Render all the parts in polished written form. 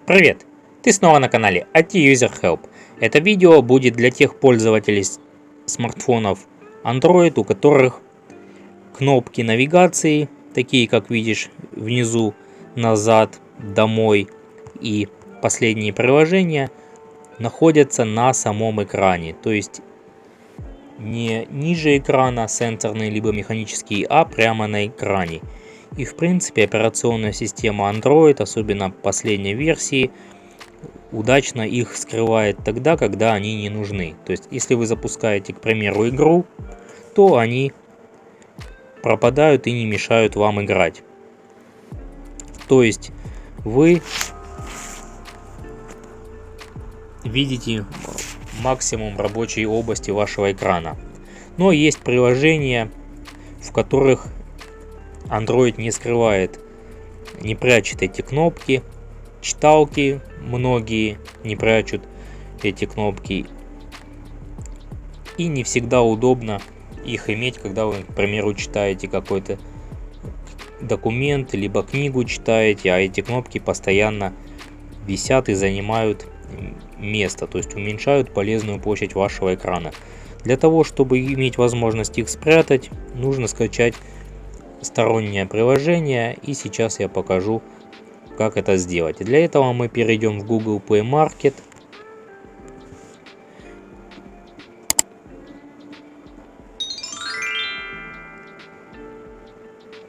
Привет! Ты снова на канале IT User Help. Это видео будет для тех пользователей смартфонов Android, у которых кнопки навигации, такие как видишь внизу, назад, домой и последние приложения, находятся на самом экране. То есть не ниже экрана сенсорные либо механические, а прямо на экране. И в принципе операционная система Android, особенно последней версии, удачно их скрывает тогда, когда они не нужны. То есть если вы запускаете, к примеру, игру, то они пропадают и не мешают вам играть. То есть вы видите максимум рабочей области вашего экрана. Но есть приложения, в которых Android не скрывает, не прячет эти кнопки. Читалки многие не прячут эти кнопки. И не всегда удобно их иметь, когда вы, к примеру, читаете какой-то документ, либо книгу читаете, а эти кнопки постоянно висят и занимают место, то есть уменьшают полезную площадь вашего экрана. Для того, чтобы иметь возможность их спрятать, нужно скачать стороннее приложение, и сейчас я покажу, как это сделать. Для этого мы перейдем в Google Play Market.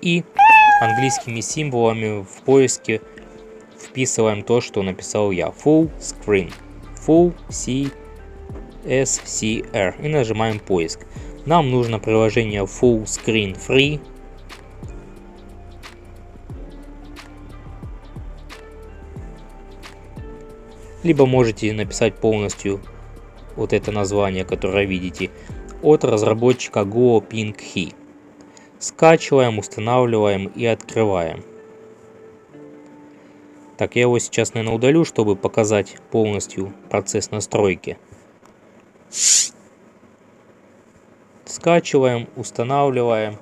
И английскими символами в поиске вписываем то, что написал я. Full Screen. Full CSCR. И нажимаем поиск. Нам нужно приложение Full Screen Free. Либо можете написать полностью вот это название, которое видите, от разработчика GoPingHi. Скачиваем, устанавливаем и открываем. Так, я его сейчас, наверное, удалю, чтобы показать полностью процесс настройки. Скачиваем, устанавливаем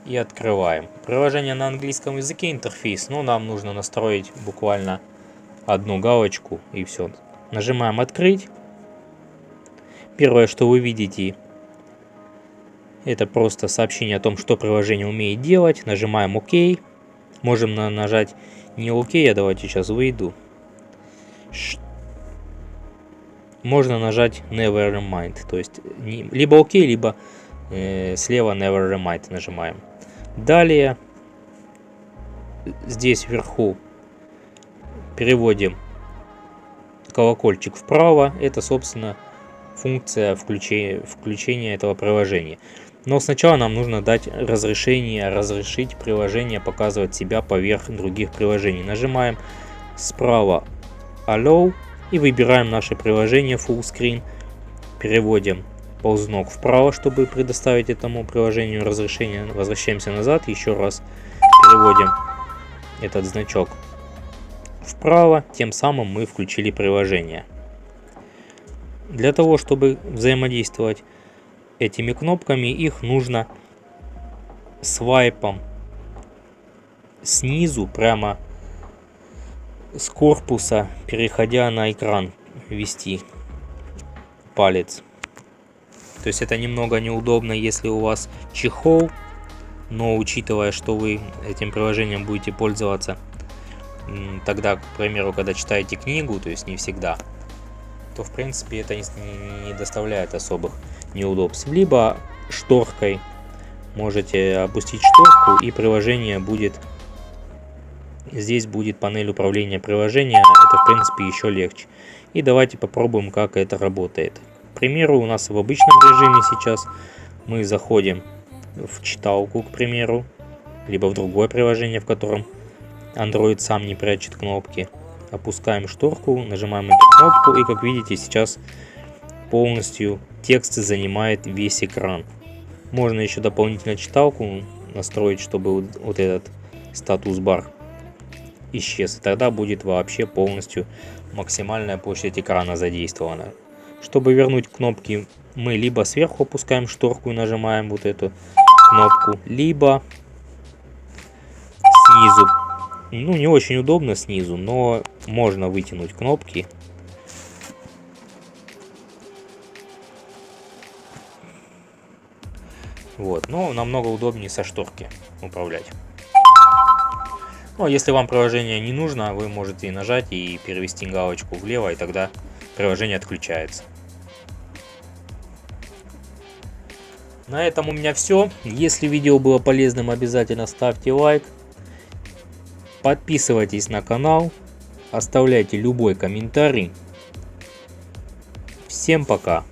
и открываем. Приложение на английском языке, интерфейс, но нам нужно настроить буквально одну галочку и все. Нажимаем открыть. Первое, что вы видите, это просто сообщение о том, что приложение умеет делать. Нажимаем ОК. Можем нажать не ОК, а давайте сейчас выйду. Можно нажать Never Remind. То есть либо ОК, либо слева Never Remind нажимаем. Далее здесь вверху переводим колокольчик вправо. Это, собственно, функция включения этого приложения. Но сначала нам нужно дать разрешение, разрешить приложение показывать себя поверх других приложений. Нажимаем справа Allow и выбираем наше приложение Full Screen. Переводим ползунок вправо, чтобы предоставить этому приложению разрешение. Возвращаемся назад, еще раз переводим этот значок вправо, тем самым мы включили приложение. Для того, чтобы взаимодействовать этими кнопками, их нужно свайпом снизу, прямо с корпуса, переходя на экран, ввести палец. То есть это немного неудобно, если у вас чехол, но учитывая, что вы этим приложением будете пользоваться тогда, к примеру, когда читаете книгу, то есть не всегда, то в принципе это не доставляет особых неудобств. Либо шторкой можете опустить шторку, и приложение будет, здесь будет панель управления приложения. Это в принципе еще легче. И давайте попробуем, как это работает. К примеру, у нас в обычном режиме сейчас мы заходим в читалку, к примеру, либо в другое приложение, в котором Android сам не прячет кнопки. Опускаем шторку, нажимаем эту кнопку, и как видите, сейчас полностью текст занимает весь экран. Можно еще дополнительно читалку настроить, чтобы вот этот статус-бар исчез. И тогда будет вообще полностью максимальная площадь экрана задействована. Чтобы вернуть кнопки, мы либо сверху опускаем шторку и нажимаем вот эту кнопку, либо снизу Ну, не очень удобно снизу, но можно вытянуть кнопки. Вот, но намного удобнее со шторки управлять. Ну, а если вам приложение не нужно, вы можете нажать и перевести галочку влево, и тогда приложение отключается. На этом у меня все. Если видео было полезным, обязательно ставьте лайк. Подписывайтесь на канал. Оставляйте любой комментарий. Всем пока.